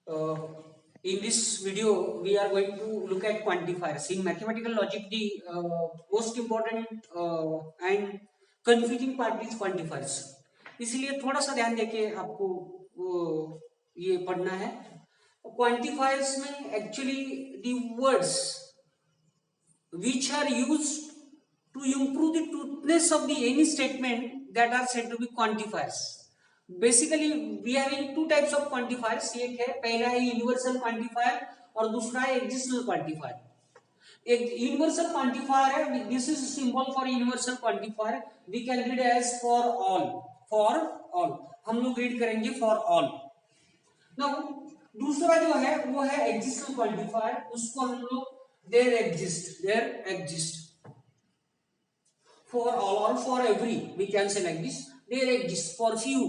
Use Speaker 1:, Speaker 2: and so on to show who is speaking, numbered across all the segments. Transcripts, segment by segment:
Speaker 1: Uh, in this video, we are going to look at quantifiers. In mathematical logic, the most important and confusing part is quantifiers. इसलिए थोड़ा सा ध्यान देके आपको ये पढ़ना है. Quantifiers में actually the words which are used to improve the truthness of the any statement that are said to be quantifiers. Basically we having two types of quantifiers. एक है, पहला है यूनिवर्सल क्वांटिफायर और दूसरा है एक्जिस्टेंशियल क्वांटिफायर. एक universal quantifier है, this is symbol for universal quantifier. We can read as for all. For all हम लोग रीड करेंगे फॉर ऑल. नाउ दूसरा जो है वो है एक्जिस्टेंशियल क्वांटिफायर. उसको हम लोग there exist for all or for every, we can say like this. There exists for few,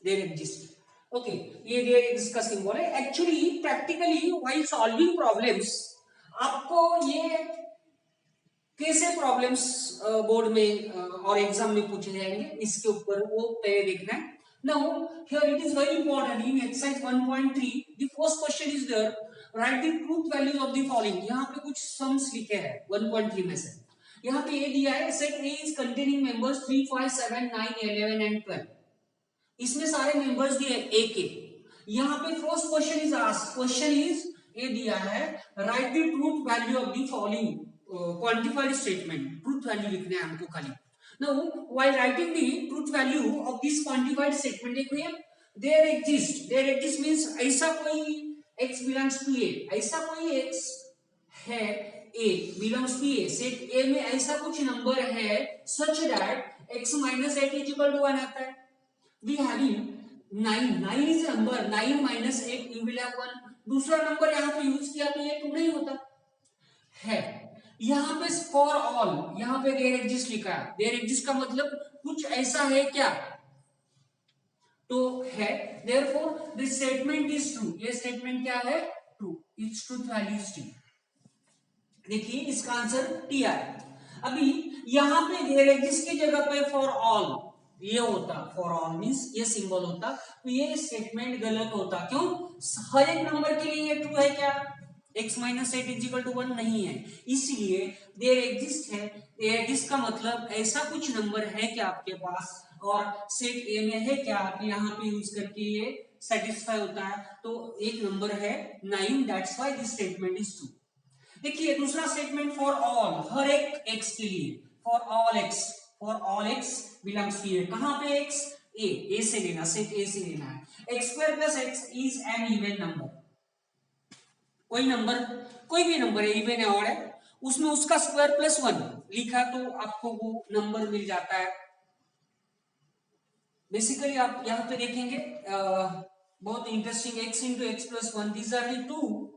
Speaker 1: there exist. Okay, ये there exist का सिंबल है. Actually practically while solving problems आपको ये कैसे प्रॉब्लम्स बोर्ड में और एग्जाम में पूछे जाएंगे इसके ऊपर वो पहले देखना है. Now here it is very important in exercise 1.3 the first question is there, write the truth values of the following. यहाँ पे कुछ सम्स लिखे हैं 1.3 में से. यहाँ पे ए दिया है, set A is containing members 3, 5, 7, 9, 11 and 12. इसमें सारे मेंबर्स दिए ए के. यहाँ पे first question is asked, question is a दिया है, right the truth value of the following quantified statement. Truth value लिखना है हमको खाली. Now while writing the truth value of this quantified statement देखिए, देयर एग्जिस्ट मींस ऐसा कोई x belongs to ए, ऐसा कोई x है a belongs to a. Set a में ऐसा कुछ नंबर है such that x minus 8 is equal to 1 आता है. We having 9 is a number, 9 minus 8 you will have 1. दूसरा नंबर यहाँ पे यूज किया तो ये 2 नहीं होता है. यहाँ पे for all, यहाँ पे there exist लिखा है. there exist का मतलब कुछ ऐसा है क्या तो है. therefore this statement is true. ये स्टेटमेंट क्या है? True. its truth value is true. देखिए इसका आंसर टी आर. अभी यहां पे देयर एग्जिस्ट की जगह पे फॉर ऑल ये होता, फॉर ऑल मींस ये सिंबल होता, तो ये स्टेटमेंट गलत होता. क्यों? हर एक नंबर के लिए ये ट्रू है क्या? x minus 8 is equal to 1 नहीं है. इसलिए देयर एग्जिस्ट है. देयर एग्जिस्ट का मतलब ऐसा कुछ नंबर है क्या आपके पास और सेट ए में है क्या, आप यहाँ पे यूज करके ये सेटिस्फाई होता है. तो एक नंबर है 9, that's why this statement is true. देखिए दूसरा स्टेटमेंट फॉर ऑल, हर एक x के लिए, for all x belongs to a. कहां पे x? ए से लेना, सेट ए से लेना है. x square plus x is an even number. कोई नंबर, कोई भी नंबर है, इवन है, ऑड है, उसमें उसका स्क्वायर प्लस 1 लिखा तो आपको वो नंबर मिल जाता है. बेसिकली आप यहां पे देखेंगे बहुत interesting, x into x plus 1, these are the two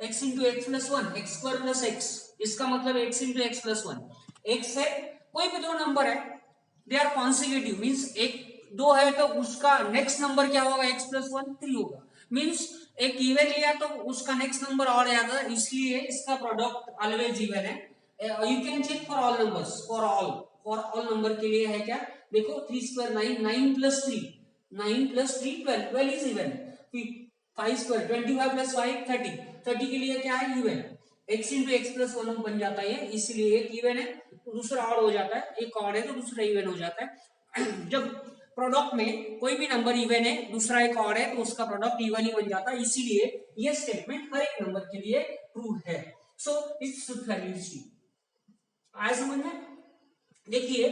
Speaker 1: x into x plus 1, x square plus x. इसका मतलब x into x plus 1. x है, कोई भी दो नंबर है, दे आर कॉन्सिक्यूटिव मींस एक दो है तो उसका नेक्स्ट नंबर क्या होगा? x प्लस 1 3 होगा. मींस एक इवन लिया तो उसका नेक्स्ट नंबर और आएगा, इसलिए इसका प्रोडक्ट ऑलवेज इवन है. You can check for all numbers. For all number के लिए है क्या? देखो 3 square 9, 9 plus 3 12, 12 is even. 5 square 25 plus 5 30, 30 के लिए क्या है? Even. x into x plus 1 बन जाता है, इसलिए एक इवन है तो दूसरा ऑड हो जाता है, एक ऑड है तो दूसरा इवन हो जाता है. जब प्रोडक्ट में कोई भी नंबर इवन है, दूसरा एक ऑड है, तो उसका प्रोडक्ट इवन ही बन जाता है. इसीलिए ये स्टेटमेंट हर एक नंबर के लिए ट्रू है. So it's truth value is true. आया समझ में? देखिए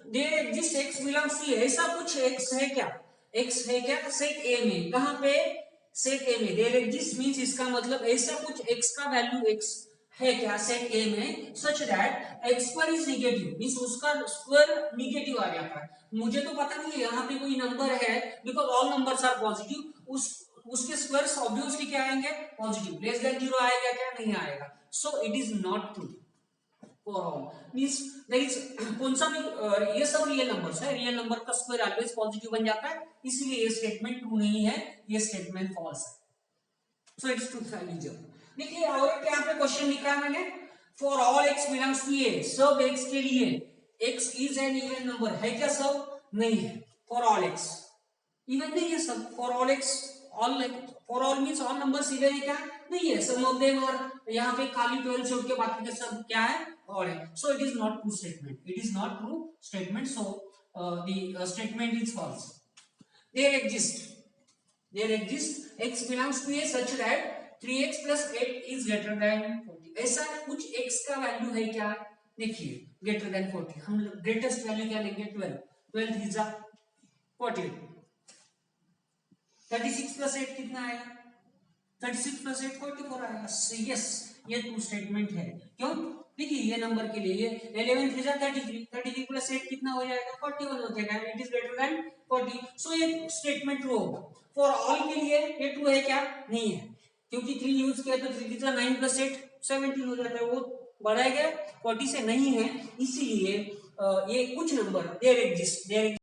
Speaker 1: there exist x belongs to, ऐसा कुछ x है क्या? x है क्या सेट a में? कहां पे? सेट ए में. देयर एग्जिस्ट मींस इसका मतलब ऐसा कुछ x का वैल्यू x है क्या सेट ए में, such that x square is negative means उसका स्क्वायर नेगेटिव आ जाता है. मुझे तो पता नहीं है यहाँ पे कोई नंबर है, because all numbers are positive, उसके स्क्वायर्स ऑब्वियसली क्या आएंगे? पॉजिटिव. लेस देन 0 आएगा क्या? नहीं आएगा. So it is not true for all. Means there is कौन सा भी ये सब रियल नंबर्स है, रियल नंबर का स्क्वायर ऑलवेज पॉजिटिव बन जाता है, इसलिए ये स्टेटमेंट ट्रू नहीं है, ये स्टेटमेंट फॉल्स है. So it's truth value. देखिए और क्या पे क्वेश्चन लिखा है मैंने, for all x belongs to a, सब x के लिए x is an even number है क्या? सब नहीं है. फॉर ऑल x इवन नहीं है सब. For all x all for all means all number even है क्या? नहीं है, सम ऑफ देम और यहाँ पे खाली 12 छोड़ के बाकी के सब क्या है? और है. So it is not true statement. It is not true statement. So the statement is false. There exists x belongs to a such that 3x plus 8 is greater than 40. ऐसा कुछ x का वैल्यू है क्या? देखिए greater than 40. हम greatest value क्या लेंगे? 12. 12 is 40. 36 plus 8 कितना आएगा? 36 plus 8 44 आएगा. यस, ये ट्रू स्टेटमेंट है. क्यों? देखिए ये नंबर के लिए ये 11 3 33. 33 plus 8 कितना हो जाएगा? 41 हो जाएगा. It is greater than 40. सो ये स्टेटमेंट ट्रू होगा. फॉर ऑल के लिए ये ट्रू है क्या? नहीं है, क्योंकि 3 यूज किया तो 3 कितना 9 plus 8 17 हो जाता है. वो बढ़ाया गया 40 से नहीं है, इसीलिए ये कुछ नंबर देयर एग्जिस्ट